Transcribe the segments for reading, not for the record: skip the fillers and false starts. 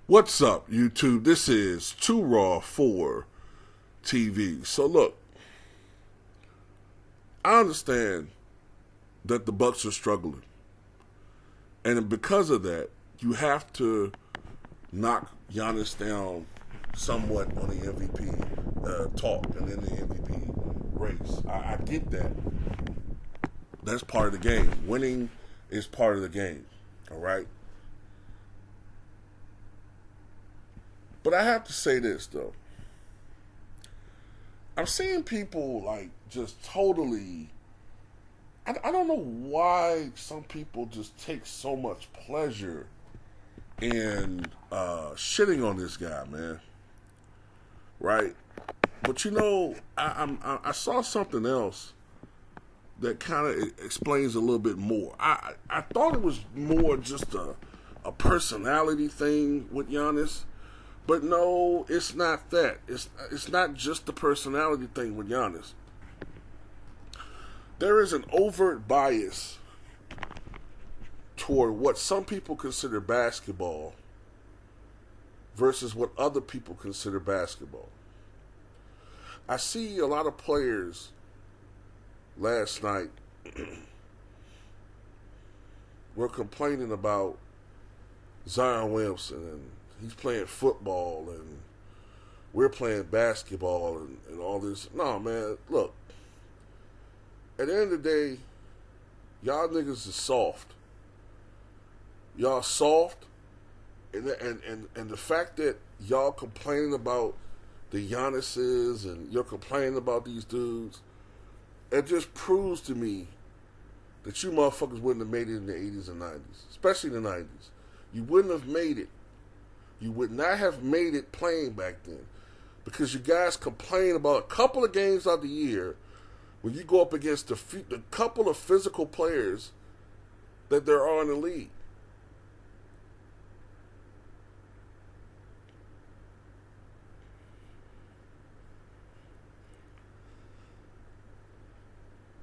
What's up, YouTube? This is Too Raw for TV. So look, I understand that the Bucks are struggling, and because of that, you have to knock Giannis down somewhat on the MVP talk and in the MVP race. I get that. That's part of the game. Winning is part of the game. All right. But I have to say this though. I'm seeing people like just totally. I don't know why some people just take so much pleasure in shitting on this guy, man. Right? But you know, I saw something else that kind of explains a little bit more. I thought it was more just a personality thing with Giannis. But no, it's not that. It's not just the personality thing with Giannis. There is an overt bias toward what some people consider basketball versus what other people consider basketball. I see a lot of players last night were complaining about Zion Williamson and he's playing football and we're playing basketball and all this. No, man, look. At the end of the day, y'all niggas is soft. Y'all soft, and the fact that y'all complaining about the Giannis's and you're complaining about these dudes, it just proves to me that you motherfuckers wouldn't have made it in the 80s and 90s, especially the 90s. You wouldn't have made it. You would not have made it playing back then because you guys complain about a couple of games out of the year when you go up against the couple of physical players that there are in the league.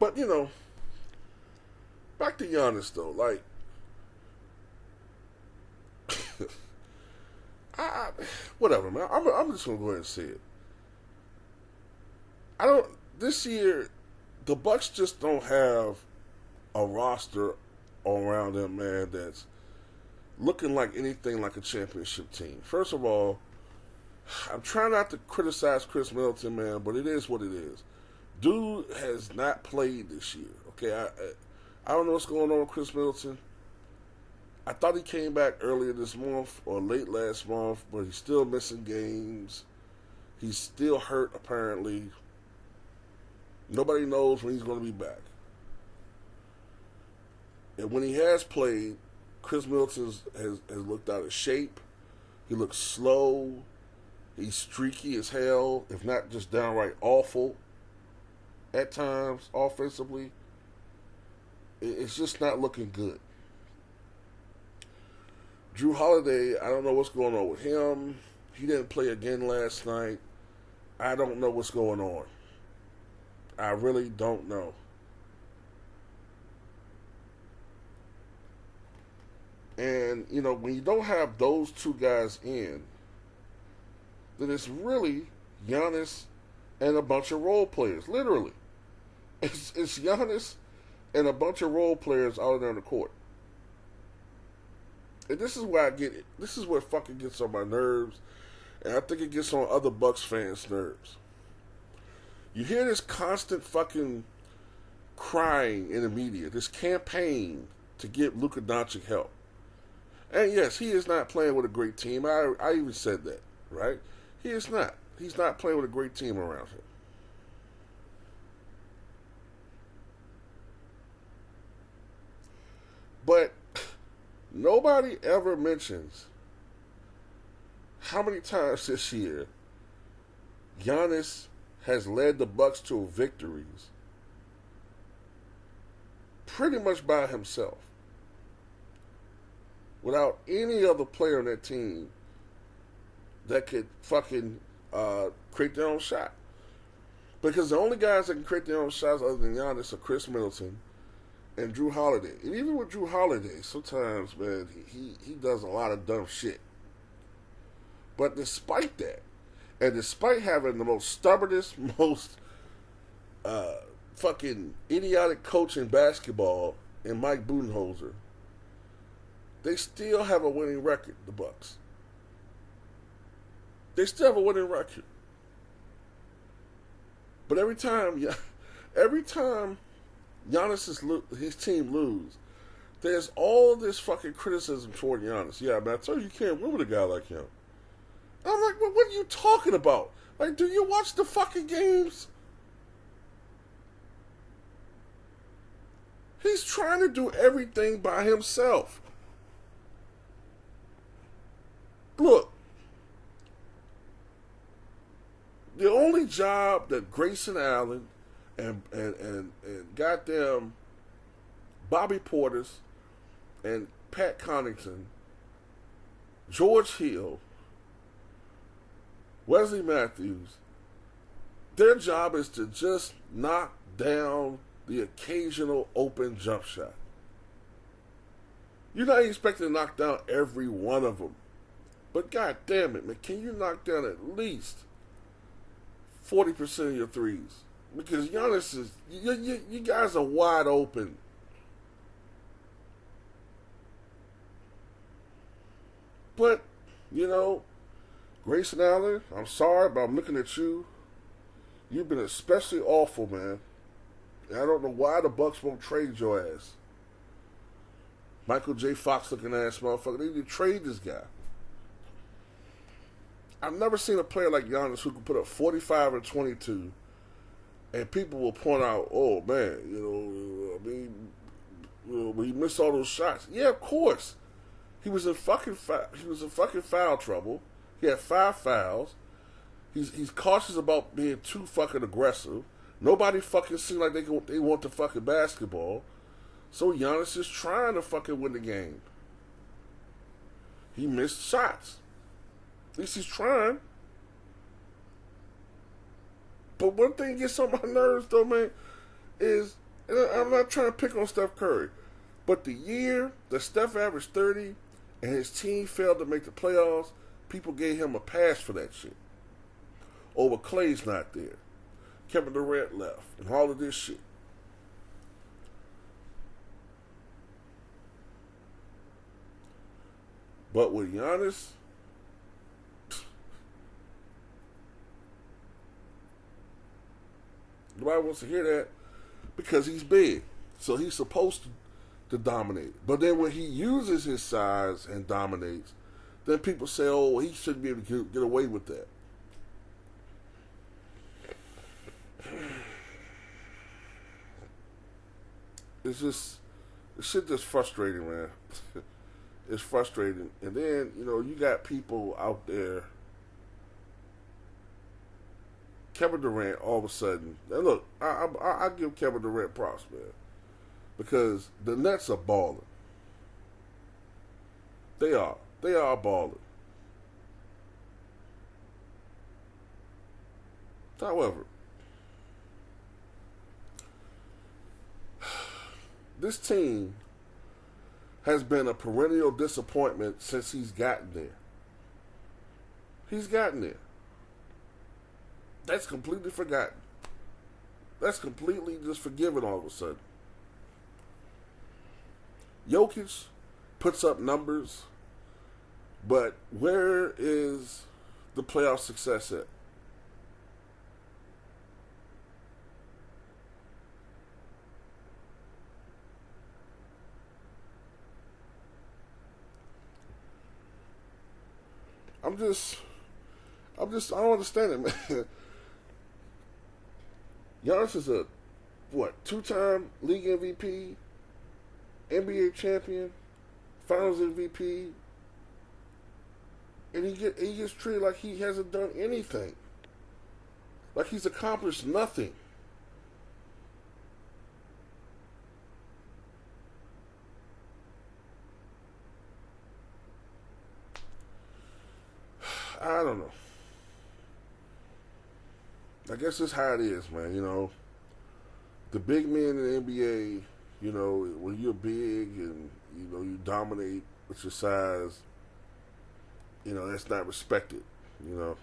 But, you know, back to Giannis, though. Like, whatever, man. I'm just going to go ahead and say it. This year, the Bucks just don't have a roster around them, man, that's looking like anything like a championship team. First of all, I'm trying not to criticize Chris Middleton, man, but it is what it is. Dude has not played this year. Okay, I don't know what's going on with Chris Middleton. I thought he came back earlier this month or late last month, but he's still missing games. He's still hurt, apparently. Nobody knows when he's going to be back. And when he has played, Chris Middleton has looked out of shape. He looks slow. He's streaky as hell, if not just downright awful at times offensively. It's just not looking good. Drew Holiday, I don't know what's going on with him. He didn't play again last night. I don't know what's going on. I really don't know. And, you know, when you don't have those two guys in, then it's really Giannis and a bunch of role players. Literally. It's Giannis and a bunch of role players out there on the court. And this is where I get it. This is where it fucking gets on my nerves. And I think it gets on other Bucks fans' nerves. You hear this constant fucking crying in the media, this campaign to get Luka Doncic help. And yes, he is not playing with a great team. I even said that, right? He is not. He's not playing with a great team around him. But nobody ever mentions how many times this year Giannis has led the Bucks to victories pretty much by himself, without any other player on that team that could fucking create their own shot. Because the only guys that can create their own shots other than Giannis are Chris Middleton and Drew Holiday. And even with Drew Holiday, sometimes, man, he does a lot of dumb shit. But despite that, and despite having the most stubbornest, most fucking idiotic coach in basketball in Mike Budenholzer, they still have a winning record, the Bucks. They still have a winning record. But every time Giannis his team lose, there's all this fucking criticism toward Giannis. Yeah, man, I told you can't win with a guy like him. I'm like, well, what are you talking about? Like, do you watch the fucking games? He's trying to do everything by himself. Look, the only job that Grayson Allen and goddamn Bobby Portis and Pat Connaughton, George Hill, Wesley Matthews, their job is to just knock down the occasional open jump shot. You're not expecting to knock down every one of them. But god damn it, man, can you knock down at least 40% of your threes? Because Giannis is, you guys are wide open. But, Grayson Allen, I'm sorry, but I'm looking at you. You've been especially awful, man. And I don't know why the Bucks won't trade your ass. Michael J. Fox looking ass motherfucker. They need to trade this guy. I've never seen a player like Giannis who can put up 45 and 22, and people will point out, oh man, when he missed all those shots. Yeah, of course. He was in fucking foul trouble. He had 5 fouls. He's cautious about being too fucking aggressive. Nobody fucking seems like they want the fucking basketball. So Giannis is trying to fucking win the game. He missed shots. At least he's trying. But one thing gets on my nerves, though, man, is, and I'm not trying to pick on Steph Curry, but the year that Steph averaged 30 and his team failed to make the playoffs, people gave him a pass for that shit. Over Clay's not there. Kevin Durant left, and all of this shit. But with Giannis, nobody wants to hear that because he's big. So he's supposed to dominate. But then when he uses his size and dominates, then people say, oh, he shouldn't be able to get away with that. This shit just frustrating, man. It's frustrating. And then, you got people out there. Kevin Durant, all of a sudden, and look, I give Kevin Durant props, man, because the Nets are balling. They are balling. However, this team has been a perennial disappointment since he's gotten there. He's gotten there. That's completely forgotten. That's completely just forgiven all of a sudden. Jokic puts up numbers, but where is the playoff success at? I don't understand it, man. Giannis is a, 2-time league MVP, NBA champion, finals MVP, and he gets treated like he hasn't done anything. Like he's accomplished nothing. I don't know. I guess that's how it is, man. The big men in the NBA, when you're big and, you dominate with your size, that's not respected. You know,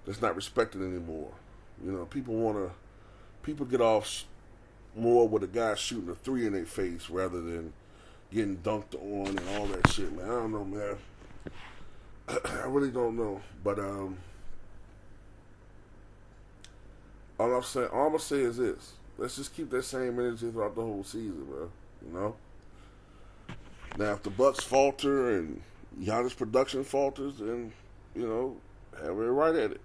that's not respected anymore. You know, people get off more with a guy shooting a three in their face rather than getting dunked on and all that shit, man. I don't know, man. I really don't know, but all I'm gonna say is this: let's just keep that same energy throughout the whole season, bro. You know. Now, if the Bucks falter and Giannis' production falters, then have it right at it.